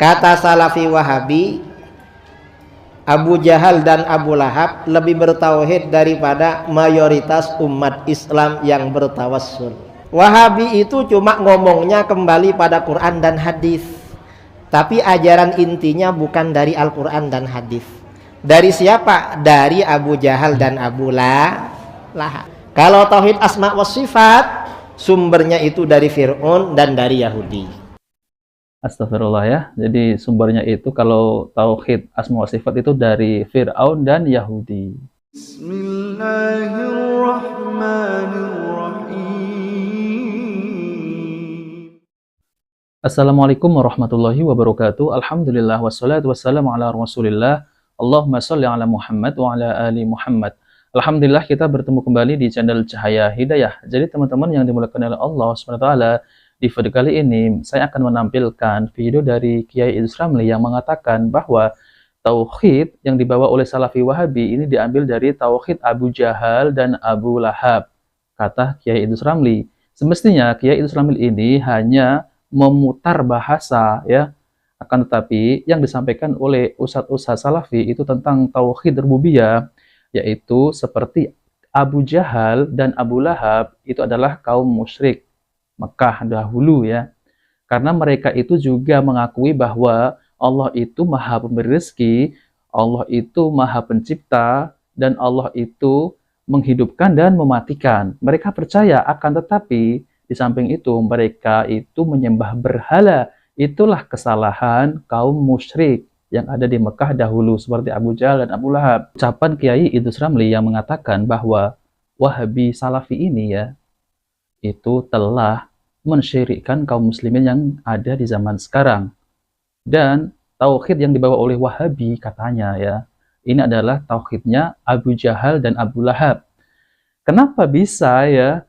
Kata Salafi Wahabi, Abu Jahal dan Abu Lahab lebih bertauhid daripada mayoritas umat Islam yang bertawassul. Wahabi itu cuma ngomongnya kembali pada Quran dan hadis, tapi ajaran intinya bukan dari Al-Quran dan hadis. Dari siapa? Dari Abu Jahal dan Abu Lahab. Kalau tauhid asma wa sifat, sumbernya itu dari Fir'aun dan dari Yahudi. Astagfirullah ya. Jadi sumbernya itu kalau tauhid asma wa sifat itu dari Fir'aun dan Yahudi. Bismillahirrahmanirrahim. Assalamualaikum warahmatullahi wabarakatuh. Alhamdulillah wassalatu wassalamu ala Rasulillah. Allahumma sholli ala Muhammad wa ala ali Muhammad. Alhamdulillah kita bertemu kembali di channel Cahaya Hidayah. Jadi teman-teman yang dimuliakan oleh Allah SWT, di video kali ini saya akan menampilkan video dari Kiai Idrus Ramli yang mengatakan bahwa tauhid yang dibawa oleh Salafi Wahabi ini diambil dari tauhid Abu Jahal dan Abu Lahab. Kata Kiai Idrus Ramli, semestinya Kiai Idrus Ramli ini hanya memutar bahasa ya, akan tetapi yang disampaikan oleh ustadz-ustadz Salafi itu tentang tauhid rububiyah, yaitu seperti Abu Jahal dan Abu Lahab itu adalah kaum musyrik Mekah dahulu ya, karena mereka itu juga mengakui bahwa Allah itu maha pemberi rezeki, Allah itu maha pencipta, dan Allah itu menghidupkan dan mematikan. Mereka percaya, akan tetapi di samping itu mereka itu menyembah berhala. Itulah kesalahan kaum musyrik yang ada di Mekah dahulu seperti Abu Jahal dan Abu Lahab. Ucapan Kiai Idrus Ramli yang mengatakan bahwa Wahabi Salafi ini ya, itu telah mensyirikkan kaum muslimin yang ada di zaman sekarang. Dan tauhid yang dibawa oleh Wahabi katanya ya, ini adalah tauhidnya Abu Jahal dan Abu Lahab. Kenapa bisa ya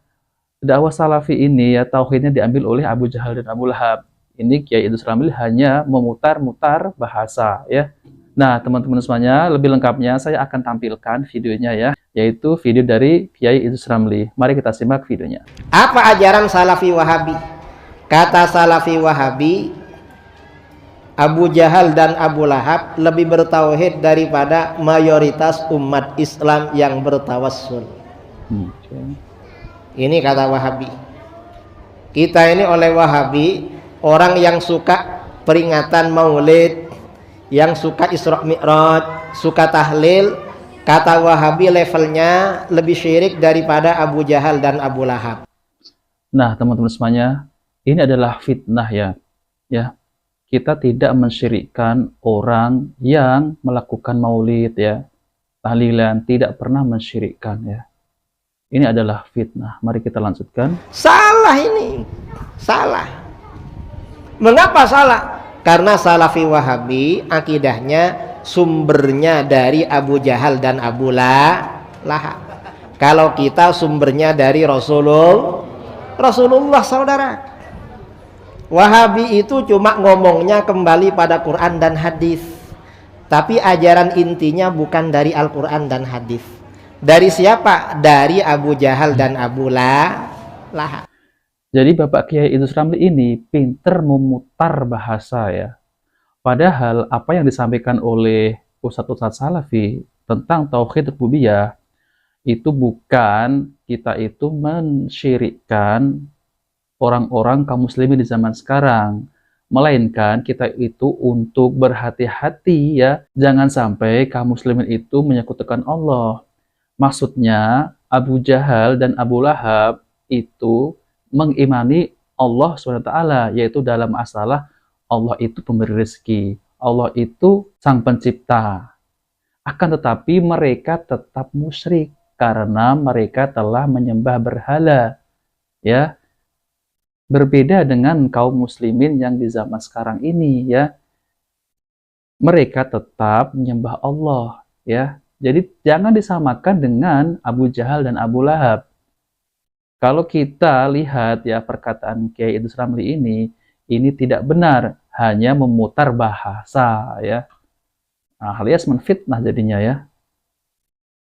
dakwah Salafi ini ya tauhidnya diambil oleh Abu Jahal dan Abu Lahab? Ini Kiai Idrus Ramli hanya memutar-mutar bahasa ya. Nah teman-teman semuanya, lebih lengkapnya saya akan tampilkan videonya ya, yaitu video dari Kiai Idrus Ramli. Mari kita simak videonya. Apa ajaran Salafi Wahabi? Kata Salafi Wahabi, Abu Jahal dan Abu Lahab lebih bertauhid daripada mayoritas umat Islam yang bertawassul. Ini kata Wahabi. Kita ini oleh Wahabi orang yang suka peringatan Maulid, yang suka Isra Mi'raj, suka tahlil. Kata Wahabi levelnya lebih syirik daripada Abu Jahal dan Abu Lahab. Nah teman-teman semuanya, ini adalah fitnah ya. Kita tidak mensyirikkan orang yang melakukan maulid ya, tahlilan, tidak pernah mensyirikkan ya. Ini adalah fitnah. Mari kita lanjutkan. Salah ini, salah. Mengapa salah? Karena Salafi Wahabi akidahnya sumbernya dari Abu Jahal dan Abu Lahab. Kalau kita sumbernya dari Rasulullah saudara. Wahabi itu cuma ngomongnya kembali pada Quran dan hadis, tapi ajaran intinya bukan dari Al-Quran dan hadis. Dari siapa? Dari Abu Jahal dan Abu Lahab. Jadi Bapak Kiai Idrus Ramli ini pinter memutar bahasa ya. Padahal apa yang disampaikan oleh ustadz-ustadz Salafi tentang tauhid rububiyah itu bukan kita itu mensyirikkan orang-orang kaum muslimin di zaman sekarang, melainkan kita itu untuk berhati-hati ya, jangan sampai kaum muslimin itu menyekutukan Allah. Maksudnya Abu Jahal dan Abu Lahab itu mengimani Allah SWT, yaitu dalam masalah Allah itu pemberi rezeki, Allah itu sang pencipta. Akan tetapi mereka tetap musyrik karena mereka telah menyembah berhala ya. Berbeda dengan kaum muslimin yang di zaman sekarang ini ya, mereka tetap menyembah Allah ya. Jadi jangan disamakan dengan Abu Jahal dan Abu Lahab. Kalau kita lihat ya perkataan Kiai Idrus Ramli ini tidak benar, hanya memutar bahasa ya, alias menfitnah jadinya ya.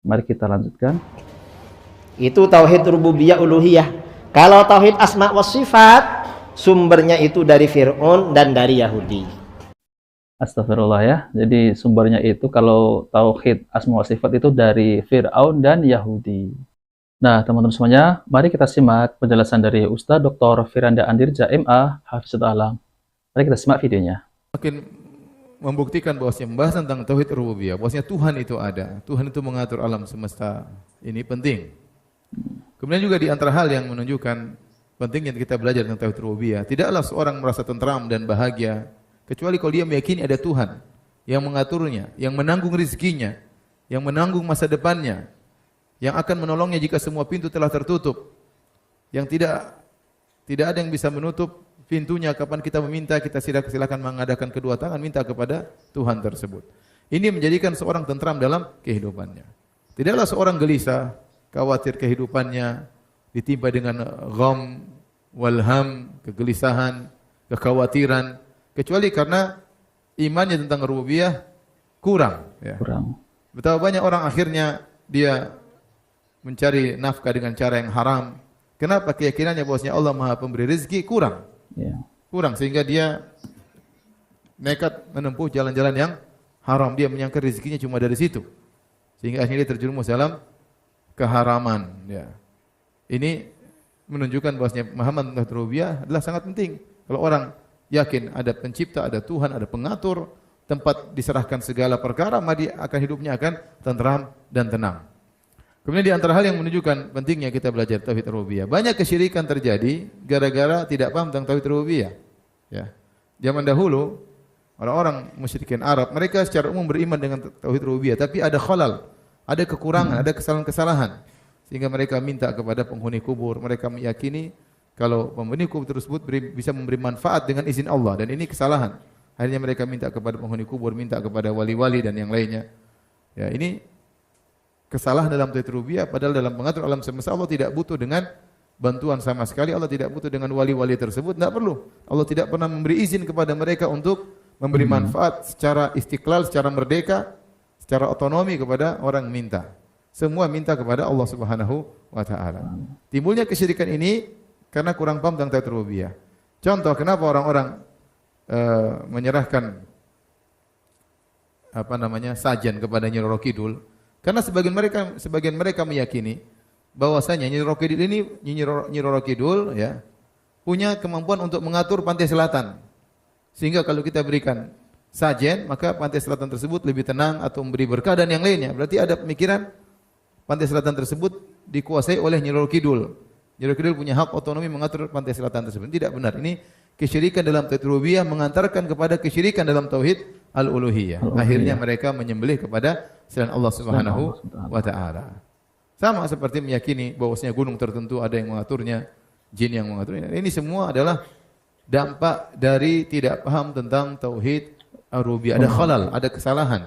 Mari kita lanjutkan. Itu tauhid rububiyah uluhiyah. Kalau tauhid asma wa sifat, sumbernya itu dari Fir'aun dan dari Yahudi. Astagfirullah ya. Jadi sumbernya itu kalau tauhid asma wa sifat itu dari Fir'aun dan Yahudi. Nah, teman-teman semuanya, mari kita simak penjelasan dari Ustadz Dr. Firanda Andirja MA Hafizul Alam. Mari kita simak videonya. Makin membuktikan bahwasanya membahas tentang tauhid rububiyah, bahwasanya Tuhan itu ada, Tuhan itu mengatur alam semesta, ini penting. Kemudian juga di antara hal yang menunjukkan pentingnya kita belajar tentang tauhid rububiyah, tidaklah seorang merasa tentram dan bahagia kecuali kalau dia meyakini ada Tuhan yang mengaturnya, yang menanggung rezekinya, yang menanggung masa depannya, yang akan menolongnya jika semua pintu telah tertutup, yang tidak ada yang bisa menutup pintunya kapan kita meminta, kita silakan mengadakan kedua tangan minta kepada Tuhan tersebut. Ini menjadikan seorang tentram dalam kehidupannya. Tidaklah seorang gelisah, khawatir kehidupannya ditimpa dengan gham, walham, kegelisahan, kekhawatiran, kecuali karena imannya tentang rububiyah kurang. Ya. Kurang. Betapa banyak orang akhirnya dia mencari nafkah dengan cara yang haram. Kenapa? Keyakinannya bahwasanya Allah Maha Pemberi rezeki kurang. Ya. Kurang sehingga dia nekat menempuh jalan-jalan yang haram. Dia menyangka rezekinya cuma dari situ. Sehingga akhirnya dia terjerumus dalam keharaman. Ya. Ini menunjukkan bahwasanya pemahaman tentang rububiyah adalah sangat penting. Kalau orang yakin ada pencipta, ada Tuhan, ada pengatur, tempat diserahkan segala perkara, maka dia akan hidupnya akan tentram dan tenang. Kemudian di antara hal yang menunjukkan pentingnya kita belajar tauhid rububiyah, banyak kesyirikan terjadi gara-gara tidak paham tentang tauhid rububiyah. Ya. Zaman dahulu orang-orang musyrikin Arab, mereka secara umum beriman dengan tauhid rububiyah, tapi ada khalal, ada kekurangan, ada kesalahan-kesalahan. Sehingga mereka minta kepada penghuni kubur, mereka meyakini kalau penghuni kubur tersebut bisa memberi manfaat dengan izin Allah, dan ini kesalahan. Akhirnya mereka minta kepada penghuni kubur, minta kepada wali-wali dan yang lainnya. Ya, ini kesalahan dalam tauhid rububiyah, padahal dalam mengatur alam semesta Allah tidak butuh dengan bantuan sama sekali, Allah tidak butuh dengan wali-wali tersebut, tidak perlu. Allah tidak pernah memberi izin kepada mereka untuk memberi manfaat secara istiqlal, secara merdeka, secara otonomi kepada orang minta. Semua minta kepada Allah Subhanahu wa taala. Timbulnya kesyirikan ini karena kurang paham tentang tauhid rububiyah. Contoh kenapa orang-orang menyerahkan sajen kepada Nyi Roro Kidul? Karena sebagian mereka meyakini bahwasanya Nyi Roro Kidul ya punya kemampuan untuk mengatur pantai selatan. Sehingga kalau kita berikan sajen, maka pantai selatan tersebut lebih tenang atau memberi berkah dan yang lainnya. Berarti ada pemikiran pantai selatan tersebut dikuasai oleh Nyi Roro Kidul. Nyi Roro Kidul punya hak otonomi mengatur pantai selatan tersebut. Tidak benar. Ini kesyirikan dalam tauhid rububiyah mengantarkan kepada kesyirikan dalam tauhid al-uluhiyah. Akhirnya mereka menyembelih kepada selain Allah Subhanahu wa taala. Sama seperti meyakini bahwasanya gunung tertentu ada yang mengaturnya, jin yang mengaturnya. Ini semua adalah dampak dari tidak paham tentang tauhid ar-rububiyah. Ada khalal, ada kesalahan.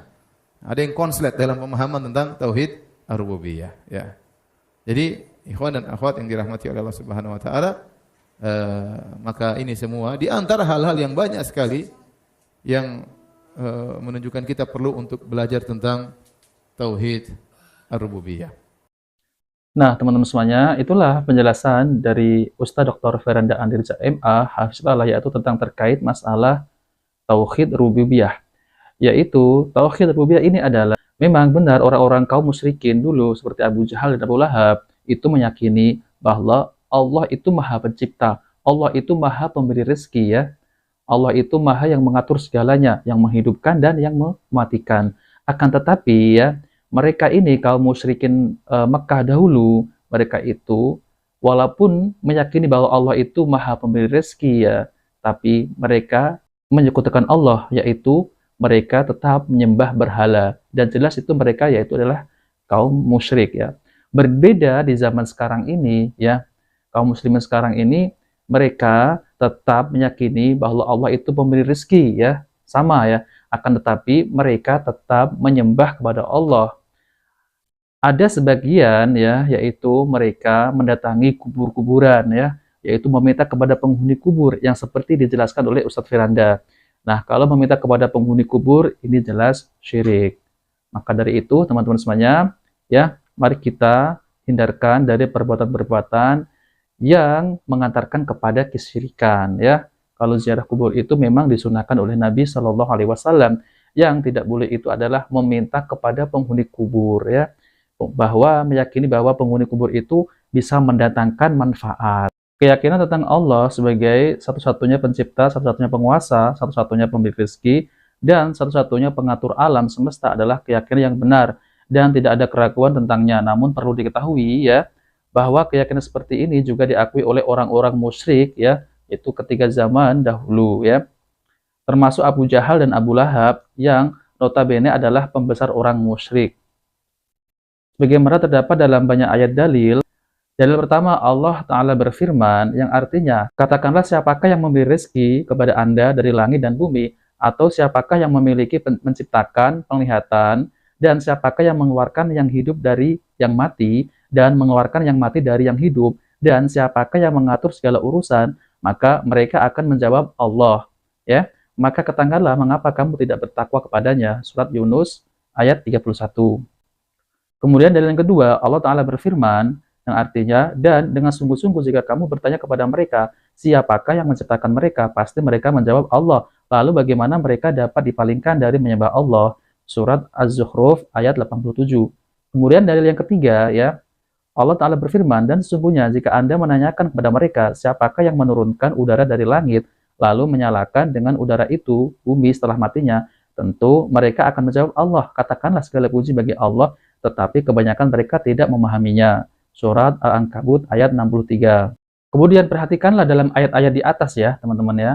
Ada yang konslet dalam pemahaman tentang tauhid ar-rububiyah, ya. Jadi, ikhwan dan akhwat yang dirahmati oleh Allah Subhanahu wa taala, maka ini semua di antara hal-hal yang banyak sekali yang menunjukkan kita perlu untuk belajar tentang tauhid ar-rububiyah. Nah, teman-teman semuanya, itulah penjelasan dari Ustadz Dr. Firanda Andirja MA Hafizul Alam, yaitu tentang terkait masalah tauhid rububiyah. Yaitu tauhid rububiyah ini adalah memang benar orang-orang kaum musyrikin dulu seperti Abu Jahal dan Abu Lahab itu meyakini bahwa Allah itu Maha Pencipta, Allah itu Maha Pemberi rezeki ya. Allah itu Maha yang mengatur segalanya, yang menghidupkan dan yang mematikan. Akan tetapi ya, mereka ini kaum musyrikin Mekah dahulu, mereka itu walaupun meyakini bahwa Allah itu Maha Pemberi rezeki ya, tapi mereka menyekutukan Allah, yaitu mereka tetap menyembah berhala, dan jelas itu mereka yaitu adalah kaum musyrik ya. Berbeda di zaman sekarang ini ya, kaum muslimin sekarang ini mereka tetap meyakini bahwa Allah itu pemberi rezeki ya, sama ya, akan tetapi mereka tetap menyembah kepada Allah. Ada sebagian ya, yaitu mereka mendatangi kubur-kuburan ya, yaitu meminta kepada penghuni kubur yang seperti dijelaskan oleh Ustadz Firanda. Nah, kalau meminta kepada penghuni kubur ini jelas syirik. Maka dari itu teman-teman semuanya ya, mari kita hindarkan dari perbuatan-perbuatan yang mengantarkan kepada kesyirikan ya. Kalau ziarah kubur itu memang disunahkan oleh Nabi Shallallahu Alaihi Wasallam. Yang tidak boleh itu adalah meminta kepada penghuni kubur, ya, bahwa meyakini bahwa penghuni kubur itu bisa mendatangkan manfaat. Keyakinan tentang Allah sebagai satu-satunya pencipta, satu-satunya penguasa, satu-satunya pemberi rezeki, dan satu-satunya pengatur alam semesta adalah keyakinan yang benar dan tidak ada keraguan tentangnya. Namun perlu diketahui, ya, bahwa keyakinan seperti ini juga diakui oleh orang-orang musyrik, ya, itu ketika zaman dahulu, ya, termasuk Abu Jahal dan Abu Lahab yang notabene adalah pembesar orang musyrik. Sebagaimana terdapat dalam banyak ayat dalil. Dalil pertama, Allah Ta'ala berfirman yang artinya, katakanlah siapakah yang memberi rezeki kepada Anda dari langit dan bumi, atau siapakah yang memiliki menciptakan penglihatan, dan siapakah yang mengeluarkan yang hidup dari yang mati, dan mengeluarkan yang mati dari yang hidup, dan siapakah yang mengatur segala urusan, maka mereka akan menjawab Allah. Ya, maka katakanlah mengapa kamu tidak bertakwa kepadanya. Surat Yunus ayat 31. Kemudian dalil yang kedua, Allah Ta'ala berfirman yang artinya, dan dengan sungguh-sungguh jika kamu bertanya kepada mereka, siapakah yang menciptakan mereka? Pasti mereka menjawab Allah. Lalu bagaimana mereka dapat dipalingkan dari menyembah Allah? Surat Az-Zukhruf ayat 87. Kemudian dalil yang ketiga, ya, Allah Ta'ala berfirman, dan sesungguhnya jika Anda menanyakan kepada mereka, siapakah yang menurunkan udara dari langit, lalu menyalakan dengan udara itu bumi setelah matinya, tentu mereka akan menjawab Allah. Katakanlah segala puji bagi Allah, tetapi kebanyakan mereka tidak memahaminya. Surat Al-Ankabut ayat 63. Kemudian perhatikanlah dalam ayat-ayat di atas, ya teman-teman, ya.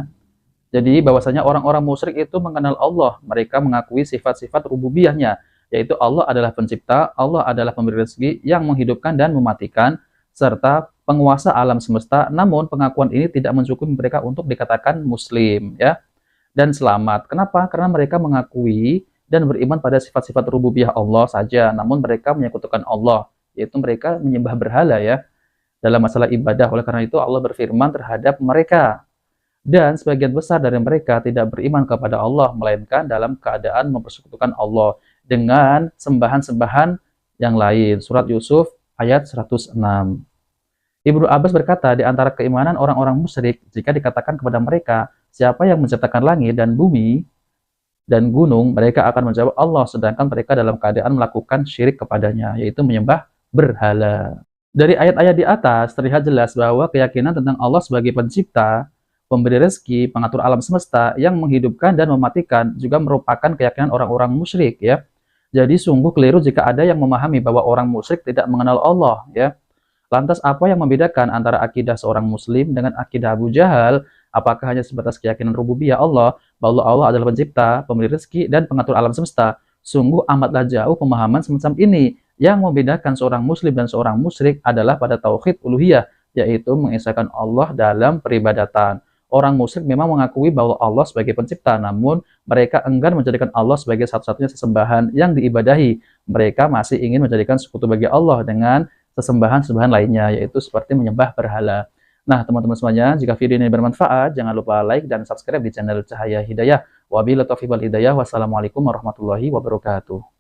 Jadi bahwasanya orang-orang musyrik itu mengenal Allah, mereka mengakui sifat-sifat rububiyahnya, yaitu Allah adalah pencipta, Allah adalah pemberi rezeki yang menghidupkan dan mematikan, serta penguasa alam semesta. Namun pengakuan ini tidak mencukupi mereka untuk dikatakan muslim, ya, dan selamat. Kenapa? Karena mereka mengakui dan beriman pada sifat-sifat rububiyah Allah saja, namun mereka menyekutukan Allah, yaitu mereka menyembah berhala, ya, dalam masalah ibadah. Oleh karena itu Allah berfirman terhadap mereka, dan sebagian besar dari mereka tidak beriman kepada Allah, melainkan dalam keadaan mempersekutukan Allah dengan sembahan-sembahan yang lain. Surat Yusuf ayat 106. Ibnu Abbas berkata, di antara keimanan orang-orang musyrik, jika dikatakan kepada mereka, siapa yang menciptakan langit dan bumi dan gunung, mereka akan menjawab Allah, sedangkan mereka dalam keadaan melakukan syirik kepadanya, yaitu menyembah berhala. Dari ayat-ayat di atas terlihat jelas bahwa keyakinan tentang Allah sebagai pencipta, pemberi rezeki, pengatur alam semesta, yang menghidupkan dan mematikan juga merupakan keyakinan orang-orang musyrik, ya. Jadi sungguh keliru jika ada yang memahami bahwa orang musyrik tidak mengenal Allah, ya. Lantas apa yang membedakan antara akidah seorang muslim dengan akidah Abu Jahal? Apakah hanya sebatas keyakinan rububiyah Allah, bahwa Allah adalah pencipta, pemberi rezeki, dan pengatur alam semesta? Sungguh amatlah jauh pemahaman semacam ini. Yang membedakan seorang muslim dan seorang musyrik adalah pada tauhid uluhiyah, yaitu mengesahkan Allah dalam peribadatan. Orang musyrik memang mengakui bahwa Allah sebagai pencipta, namun mereka enggan menjadikan Allah sebagai satu-satunya sesembahan yang diibadahi. Mereka masih ingin menjadikan sekutu bagi Allah dengan sesembahan-sembahan lainnya, yaitu seperti menyembah berhala. Nah, teman-teman semuanya, jika video ini bermanfaat, jangan lupa like dan subscribe di channel Cahaya Hidayah. Wabillahi taufiq wal hidayah. Wassalamualaikum warahmatullahi wabarakatuh.